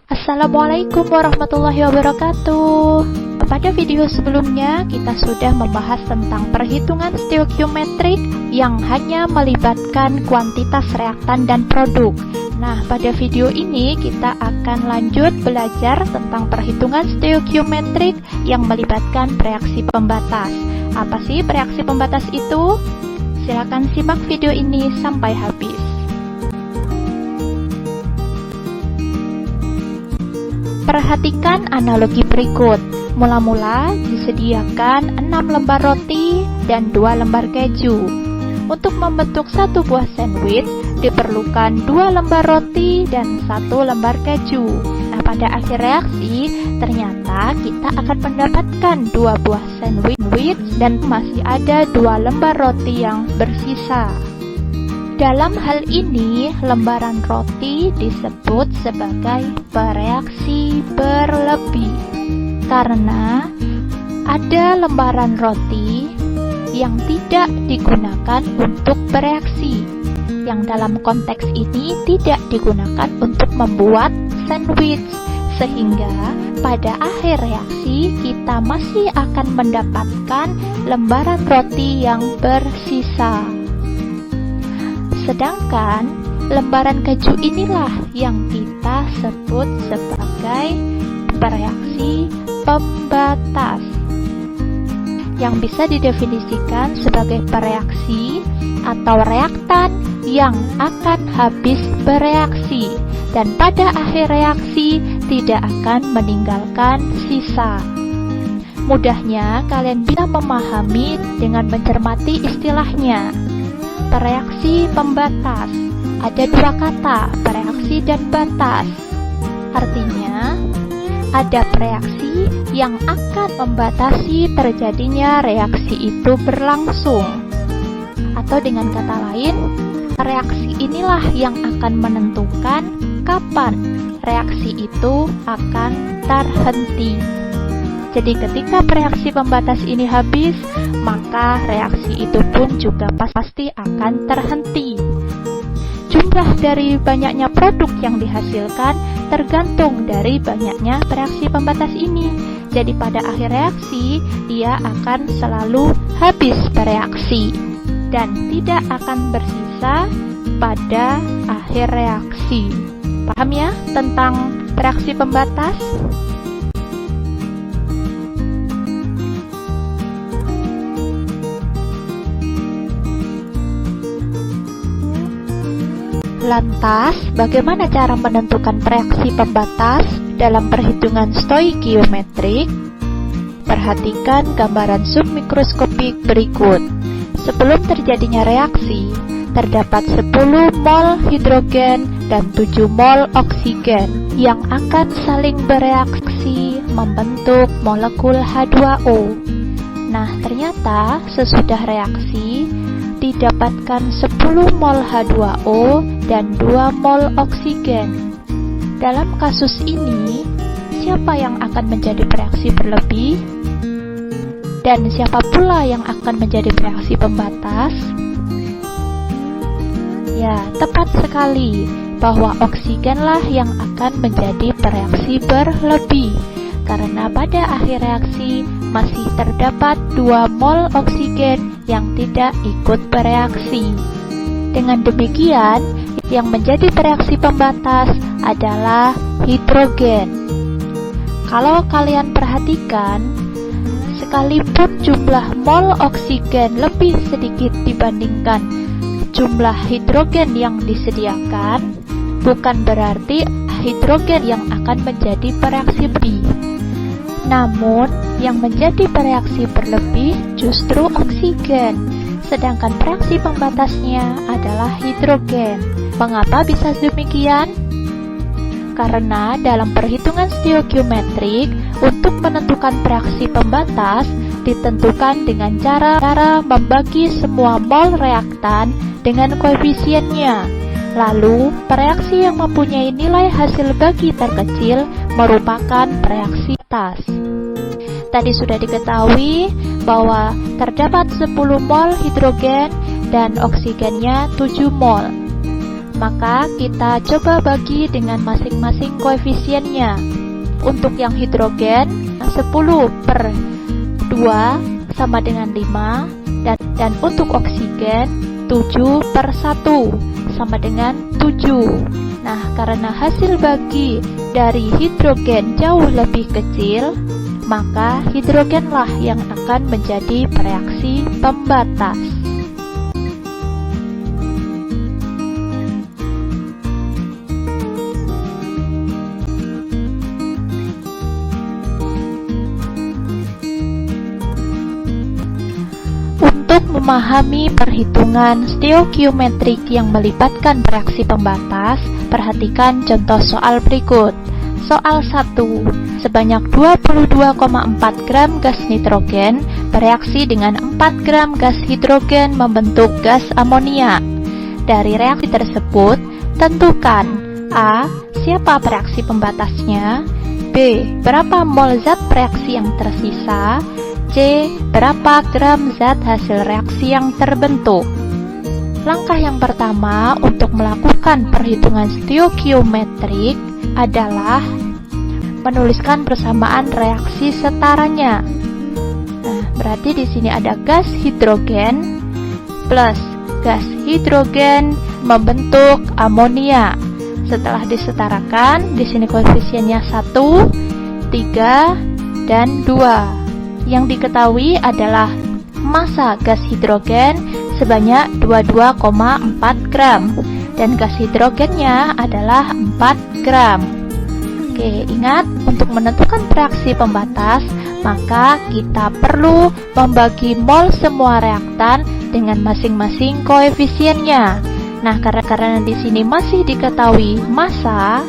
Assalamualaikum warahmatullahi wabarakatuh. Pada video sebelumnya kita sudah membahas tentang perhitungan stoikiometrik yang hanya melibatkan kuantitas reaktan dan produk. Nah, pada video ini kita akan lanjut belajar tentang perhitungan stoikiometrik yang melibatkan reaksi pembatas. Apa sih reaksi pembatas itu? Silakan simak video ini sampai habis. Perhatikan analogi berikut. Mula-mula disediakan 6 lembar roti dan 2 lembar keju. Untuk membentuk satu buah sandwich diperlukan 2 lembar roti dan 1 lembar keju. Nah, pada akhir reaksi ternyata kita akan mendapatkan 2 buah sandwich dan masih ada 2 lembar roti yang bersisa. Dalam hal ini, lembaran roti disebut sebagai bereaksi berlebih karena ada lembaran roti yang tidak digunakan untuk bereaksi, yang dalam konteks ini tidak digunakan untuk membuat sandwich, sehingga pada akhir reaksi kita masih akan mendapatkan lembaran roti yang bersisa. Sedangkan lembaran keju inilah yang kita sebut sebagai bereaksi pembatas, yang bisa didefinisikan sebagai bereaksi atau reaktan yang akan habis bereaksi dan pada akhir reaksi tidak akan meninggalkan sisa. Mudahnya kalian bisa memahami dengan mencermati istilahnya. Bereaksi pembatas. Ada 2 kata, bereaksi dan batas. Artinya, ada bereaksi yang akan membatasi terjadinya reaksi itu berlangsung. Atau dengan kata lain, reaksi inilah yang akan menentukan kapan reaksi itu akan terhenti. Jadi ketika reaksi pembatas ini habis, maka reaksi itu pun juga pasti akan terhenti. Jumlah dari banyaknya produk yang dihasilkan tergantung dari banyaknya reaksi pembatas ini. Jadi pada akhir reaksi, dia akan selalu habis bereaksi dan tidak akan bersisa pada akhir reaksi. Paham ya tentang reaksi pembatas? Lantas, bagaimana cara menentukan reaksi pembatas dalam perhitungan stoikiometrik? Perhatikan gambaran submikroskopik berikut. Sebelum terjadinya reaksi, terdapat 10 mol hidrogen dan 7 mol oksigen yang akan saling bereaksi membentuk molekul H2O. Nah, ternyata sesudah reaksi didapatkan 10 mol H2O dan 2 mol oksigen. Dalam kasus ini, siapa yang akan menjadi bereaksi berlebih? Dan siapa pula yang akan menjadi bereaksi pembatas? Ya, tepat sekali bahwa oksigenlah yang akan menjadi bereaksi berlebih. Karena pada akhir reaksi masih terdapat 2 mol oksigen yang tidak ikut bereaksi. Dengan demikian, yang menjadi bereaksi pembatas adalah hidrogen. Kalau kalian perhatikan, sekalipun jumlah mol oksigen lebih sedikit dibandingkan jumlah hidrogen yang disediakan, bukan berarti hidrogen yang akan menjadi bereaksi berlebih. Namun, yang menjadi bereaksi berlebih justru oksigen, sedangkan reaksi pembatasnya adalah hidrogen. Mengapa bisa demikian? Karena dalam perhitungan stoikiometrik, untuk menentukan reaksi pembatas ditentukan dengan cara membagi semua mol reaktan dengan koefisiennya. Lalu, reaksi yang mempunyai nilai hasil bagi terkecil merupakan reaksi pembatas. Tadi sudah diketahui bahwa terdapat 10 mol hidrogen dan oksigennya 7 mol. maka kita coba bagi dengan masing-masing koefisiennya. Untuk yang hidrogen 10/2 sama dengan 5, dan untuk oksigen 7/1 sama dengan 7. Nah, karena hasil bagi dari hidrogen jauh lebih kecil, maka hidrogenlah yang akan menjadi reaksi pembatas. Untuk memahami perhitungan stoikiometrik yang melibatkan reaksi pembatas, perhatikan contoh soal berikut. Soal 1. Sebanyak 22,4 gram gas nitrogen bereaksi dengan 4 gram gas hidrogen membentuk gas amonia. Dari reaksi tersebut, tentukan A. Siapa reaksi pembatasnya? B. Berapa mol zat reaksi yang tersisa? C. Berapa gram zat hasil reaksi yang terbentuk? Langkah yang pertama untuk melakukan perhitungan stoikiometrik adalah menuliskan persamaan reaksi setaranya. Nah, berarti di sini ada gas hidrogen plus gas hidrogen membentuk amonia. Setelah disetarakan, di sini koefisiennya 1, 3, dan 2. Yang diketahui adalah massa gas hidrogen sebanyak 22,4 gram dan gas hidrogennya adalah 4 gram. Oke, ingat untuk menentukan reaksi pembatas, maka kita perlu membagi mol semua reaktan dengan masing-masing koefisiennya. Nah, karena di sini masih diketahui massa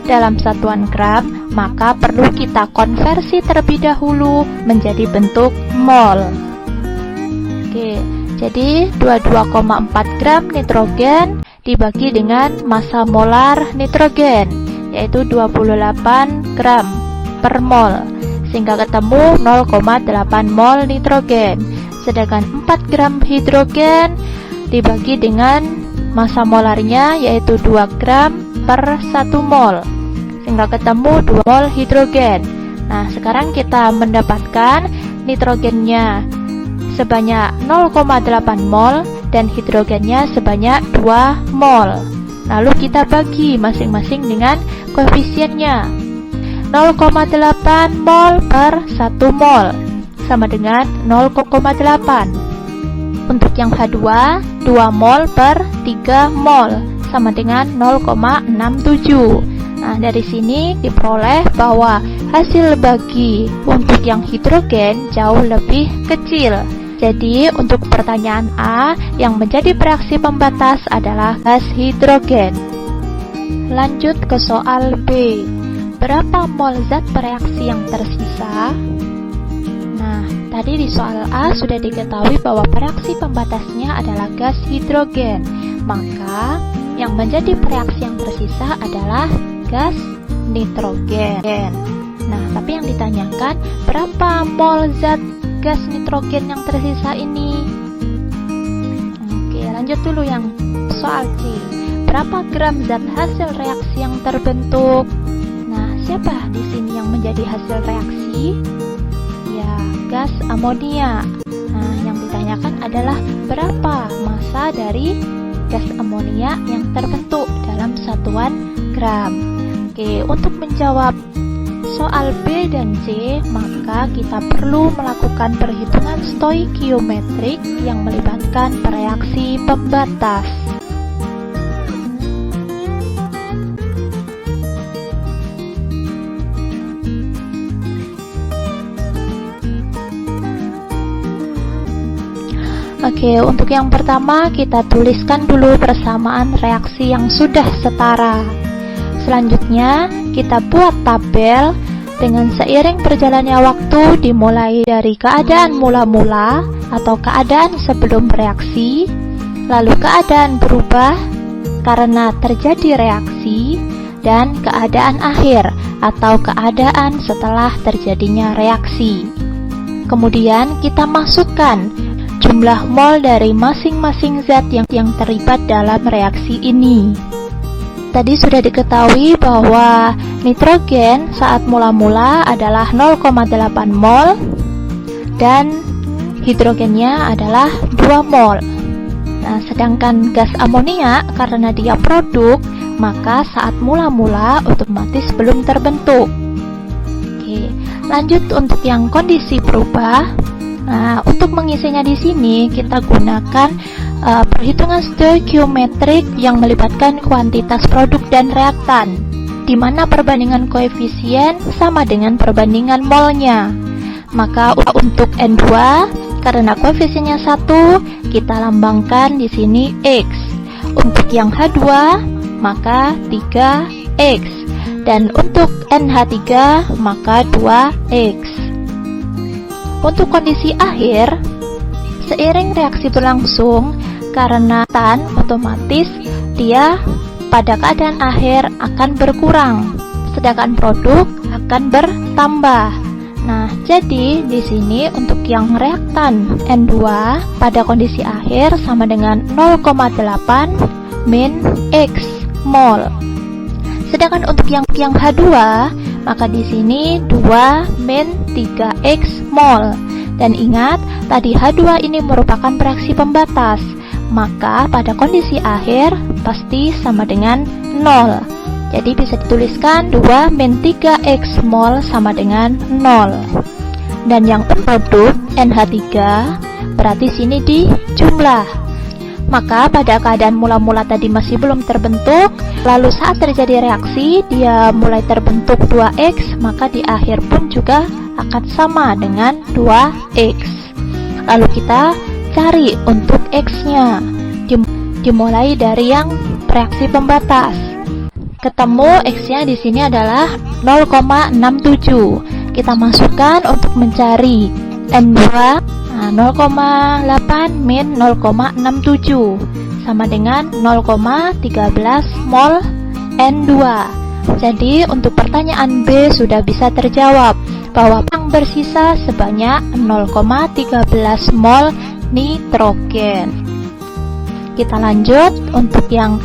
dalam satuan gram, maka perlu kita konversi terlebih dahulu menjadi bentuk mol. Oke, jadi 22,4 gram nitrogen dibagi dengan massa molar nitrogen, yaitu 28 gram per mol, sehingga ketemu 0,8 mol nitrogen. Sedangkan 4 gram hidrogen dibagi dengan massa molarnya, yaitu 2 gram per 1 mol, sehingga ketemu 2 mol hidrogen. Nah, sekarang kita mendapatkan nitrogennya sebanyak 0,8 mol dan hidrogennya sebanyak 2 mol. Lalu kita bagi masing-masing dengan koefisiennya. 0,8 mol per 1 mol sama dengan 0,8. Untuk yang H2, 2 mol per 3 mol sama dengan 0,67. Nah, dari sini diperoleh bahwa hasil bagi untuk yang hidrogen jauh lebih kecil. Jadi, untuk pertanyaan A, yang menjadi reaksi pembatas adalah gas hidrogen. Lanjut ke soal B. Berapa mol zat reaksi yang tersisa? Nah, tadi di soal A sudah diketahui bahwa reaksi pembatasnya adalah gas hidrogen. Maka, yang menjadi reaksi yang tersisa adalah gas nitrogen. Nah, tapi yang ditanyakan, berapa mol zat gas nitrogen yang tersisa ini? Oke, lanjut dulu yang soal C. Berapa gram zat hasil reaksi yang terbentuk? Nah, siapa di sini yang menjadi hasil reaksi? Ya, gas amonia. Nah, yang ditanyakan adalah berapa massa dari gas amonia yang terbentuk dalam satuan gram. Oke, untuk menjawab soal B dan C, maka kita perlu melakukan perhitungan stoikiometrik yang melibatkan reaksi pembatas. Oke, untuk yang pertama kita tuliskan dulu persamaan reaksi yang sudah setara. Selanjutnya, kita buat tabel dengan seiring berjalannya waktu dimulai dari keadaan mula-mula atau keadaan sebelum reaksi, lalu keadaan berubah karena terjadi reaksi, dan keadaan akhir atau keadaan setelah terjadinya reaksi. Kemudian kita masukkan jumlah mol dari masing-masing zat yang terlibat dalam reaksi ini. Tadi sudah diketahui bahwa nitrogen saat mula-mula adalah 0,8 mol dan hidrogennya adalah 2 mol. Nah, sedangkan gas amonia karena dia produk, maka saat mula-mula otomatis belum terbentuk. Oke, lanjut untuk yang kondisi berubah. Nah, untuk mengisinya di sini kita gunakan perhitungan stoichiometrik yang melibatkan kuantitas produk dan reaktan, di mana perbandingan koefisien sama dengan perbandingan molnya. Maka untuk N2 karena koefisiennya 1, kita lambangkan di sini X. Untuk yang H2 maka 3X, dan untuk NH3 maka 2X. Untuk kondisi akhir, seiring reaksi berlangsung, karena tan otomatis dia pada keadaan akhir akan berkurang, sedangkan produk akan bertambah. Nah, jadi di sini untuk yang reaktan N2 pada kondisi akhir sama dengan 0,8 min X mol. Sedangkan untuk yang H2 maka di sini 2 min 3X mol. Dan ingat, tadi H2 ini merupakan reaksi pembatas, maka pada kondisi akhir pasti sama dengan 0. Jadi bisa dituliskan 2 min 3X mol sama dengan 0. Dan yang produk NH3 berarti sini di jumlah. Maka pada keadaan mula-mula tadi masih belum terbentuk, lalu saat terjadi reaksi dia mulai terbentuk 2X, maka di akhir pun juga akan sama dengan 2X. Lalu kita cari untuk X-nya, dimulai dari yang reaksi pembatas. Ketemu X-nya di sini adalah 0,67. Kita masukkan untuk mencari N2. Nah, 0,8 min 0,67 sama dengan 0,13 mol N2. Jadi untuk pertanyaan B sudah bisa terjawab bahwa yang bersisa sebanyak 0,13 mol nitrogen. Kita lanjut untuk yang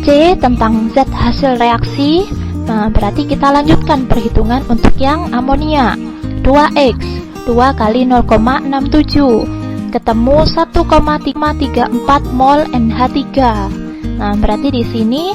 C tentang zat hasil reaksi. Nah, berarti kita lanjutkan perhitungan untuk yang amonia. 2X, 2 kali 0,67, ketemu 1,34 mol NH3. Nah, berarti di sini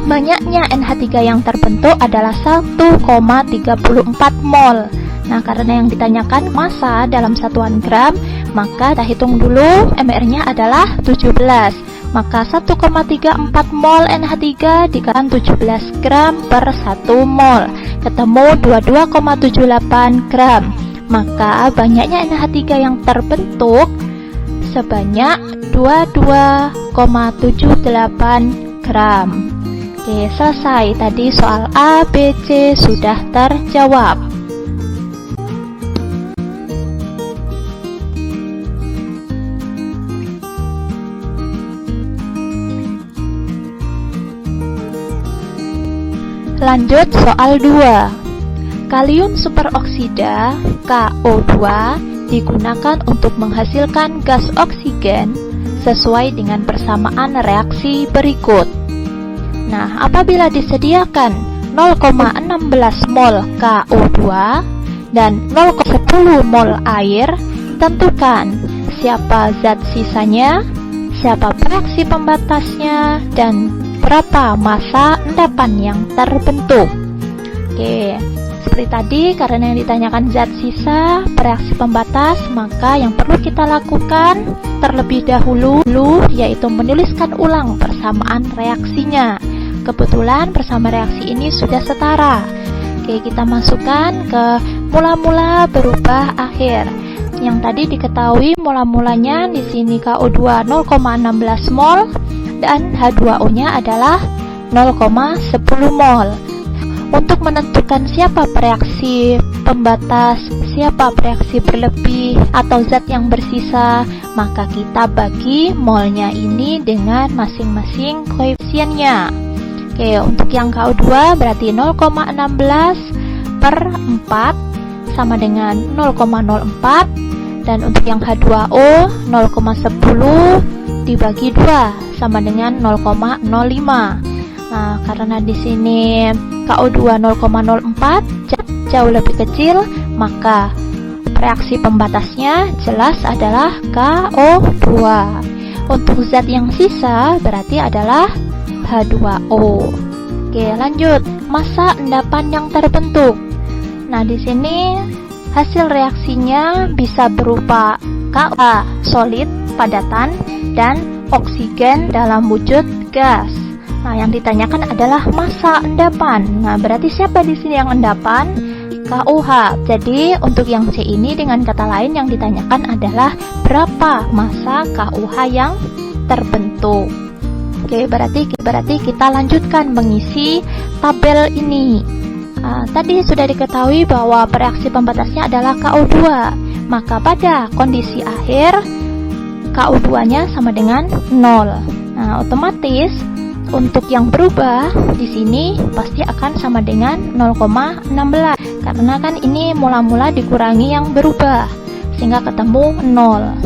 banyaknya NH3 yang terbentuk adalah 1,34 mol. Nah, karena yang ditanyakan massa dalam satuan gram, maka kita hitung dulu MR-nya adalah 17. Maka 1,34 mol NH3 dikalikan 17 gram per 1 mol, ketemu 22,78 gram. Maka banyaknya NH3 yang terbentuk sebanyak 22,78 gram. Oke, selesai. Tadi soal A, B, C sudah terjawab. Lanjut soal 2. Kalium superoksida KO2 digunakan untuk menghasilkan gas oksigen sesuai dengan persamaan reaksi berikut. Nah, apabila disediakan 0,16 mol KO2 dan 0,10 mol air, tentukan siapa zat sisanya, siapa reaksi pembatasnya, dan berapa massa endapan yang terbentuk. Oke, seperti tadi, karena yang ditanyakan zat sisa, reaksi pembatas, maka yang perlu kita lakukan terlebih dahulu yaitu menuliskan ulang persamaan reaksinya. Kebetulan persamaan reaksi ini sudah setara. Oke, kita masukkan ke mula-mula berubah akhir. Yang tadi diketahui mula-mulanya di sini KO2 0,16 mol dan H2O-nya adalah 0,10 mol. Untuk menentukan siapa reaksi pembatas, siapa reaksi berlebih atau zat yang bersisa, maka kita bagi molnya ini dengan masing-masing koefisiennya. Oke, untuk yang KO2 berarti 0,16 per 4 sama dengan 0,04, dan untuk yang H2O 0,10 dibagi 2 sama dengan 0,05. Nah, karena di sini KO2 0,04 jauh lebih kecil, maka reaksi pembatasnya jelas adalah KO2. Untuk zat yang sisa berarti adalah H2O. Oke, lanjut. Massa endapan yang terbentuk. Nah, di sini hasil reaksinya bisa berupa KOH solid padatan dan oksigen dalam wujud gas. Nah, yang ditanyakan adalah massa endapan. Nah, berarti siapa di sini yang endapan? KOH. Jadi, untuk yang C ini dengan kata lain yang ditanyakan adalah berapa massa KOH yang terbentuk. Oke, berarti kita lanjutkan mengisi tabel ini. Tadi sudah diketahui bahwa reaksi pembatasnya adalah KO2. Maka pada kondisi akhir KO2-nya sama dengan 0. Nah, otomatis untuk yang berubah di sini pasti akan sama dengan 0,16 karena kan ini mula-mula dikurangi yang berubah sehingga ketemu 0.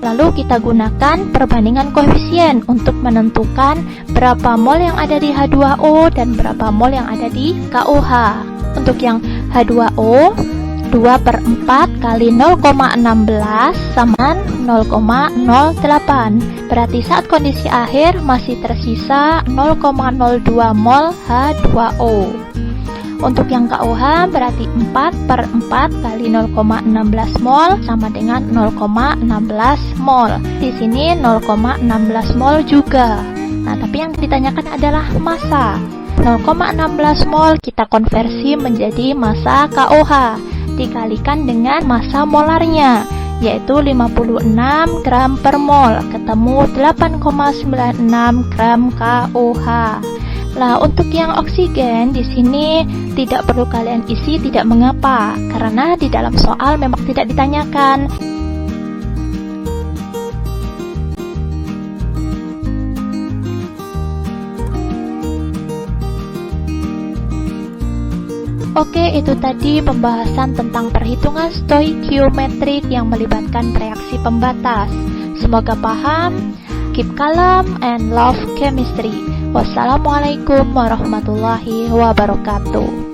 Lalu kita gunakan perbandingan koefisien untuk menentukan berapa mol yang ada di H2O dan berapa mol yang ada di KOH. Untuk yang H2O 2/4 kali 0,16 sama 0,08. Berarti saat kondisi akhir masih tersisa 0,02 mol H2O. Untuk yang KOH berarti 4/4 kali 0,16 mol sama dengan 0,16 mol. Di sini 0,16 mol juga. Nah, tapi yang ditanyakan adalah massa. 0,16 mol kita konversi menjadi massa KOH dikalikan dengan massa molarnya, yaitu 56 gram per mol, ketemu 8,96 gram KOH. Nah, untuk yang oksigen di sini tidak perlu kalian isi, tidak mengapa, karena di dalam soal memang tidak ditanyakan. Oke, itu tadi pembahasan tentang perhitungan stoikiometrik yang melibatkan reaksi pembatas. Semoga paham. Keep calm and love chemistry. Wassalamualaikum warahmatullahi wabarakatuh.